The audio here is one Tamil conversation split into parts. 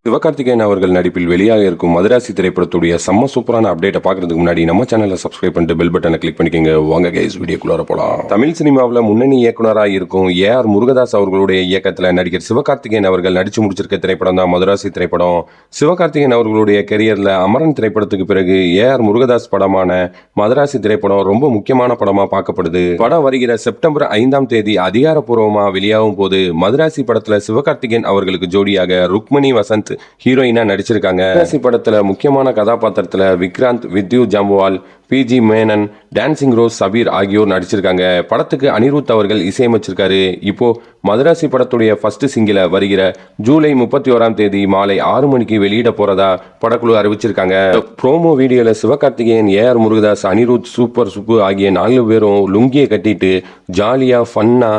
சிவகார்த்திகேயன் அவர்கள் நடிப்பில் வெளியாக இருக்கும் மதராசி திரைப்படத்துடைய செம்ம சூப்பரான அப்டேட்டை பார்க்கறதுக்கு முன்னாடி நம்ம சேனலை சப்ஸ்கிரைப் பண்ணிட்டு பெல் பட்டனை கிளிக் பண்ணிக்கோங்க. வாங்க கைஸ் வீடியோக்குள்ளார போலாம். தமிழ் சினிமாவில் முன்னணி இயக்குனராக இருக்கும் ஏஆர் முருகதாஸ் அவர்களுடைய இயக்கத்தில் நடிகர் சிவகார்த்திகேயன் அவர்கள் நடிச்சு முடிச்சிருக்க திரைப்படம் தான் மதராசி திரைப்படம். சிவகார்த்திகேயன் அவர்களுடைய கெரியர்ல அமரன் திரைப்படத்துக்கு பிறகு ஏஆர் முருகதாஸ் படமான மதராசி திரைப்படம் ரொம்ப முக்கியமான படமா பார்க்கப்படுது. படம் வருகிற செப்டம்பர் 5ஆம் தேதி அதிகாரப்பூர்வமா வெளியாகும் போது மதராசி படத்துல சிவகார்த்திகேயன் அவர்களுக்கு ஜோடியாக ருக்மணி வசந்த் ஹீரோயினா நடிச்சிருக்காங்க. படத்துல முக்கியமான கதாபாத்திரத்துல விக்ராந்த், வித்யூ ஜாம்பவால், பிஜி மேனன், டான்சிங் ரோஸ், சபீர் ஆகியோர் நடிச்சிருக்காங்க. படத்துக்கு அனிருத் அவர்கள் இசையமைச்சிருக்காரு. இப்போ மதராசி படத்துடைய ஃபர்ஸ்ட் சிங்கில வருகிற ஜூலை 31ஆம் தேதி மாலை 6 மணிக்கு வெளியிட போறதா படக்குழு அறிவிச்சிருக்காங்க. ப்ரோமோ வீடியோல சிவகார்த்திகேயன், ஏஆர் முருகதாஸ், அனிருத், சூப்பர் சுப்பு ஆகிய 4 பேரும் லுங்கியை கட்டிட்டு ஜாலியா ஃபன்னா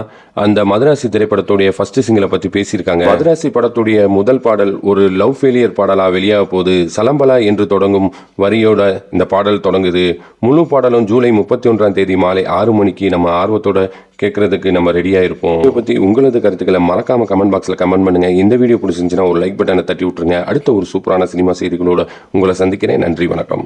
அந்த மதராசி திரைப்படத்துடைய ஃபர்ஸ்ட் சிங்கிளை பத்தி பேசியிருக்காங்க. மதராசி படத்துடைய முதல் பாடல் ஒரு லவ் ஃபெயிலியர் பாடலா வெளியாக போது. சலம்பலா என்று தொடங்கும் வரியோட இந்த பாடல் தொடங்குது. முழு பாடலும் ஜூலை 31ஆம் தேதி மாலை 6 மணிக்கு நம்ம ஆர்வத்தோட கேட்கறதுக்கு நம்ம ரெடியா இருப்போம். இதை பத்தி உங்களது கருத்துக்களை மறக்காம கமெண்ட் பாக்ஸ்ல கமெண்ட் பண்ணுங்க. இந்த வீடியோ பிடிச்சிருந்துச்சுன்னா ஒரு லைக் பட்டனை தட்டி விட்டுருங்க. அடுத்த ஒரு சூப்பரான சினிமா செய்திகளோட உங்களை சந்திக்கிறேன். நன்றி, வணக்கம்.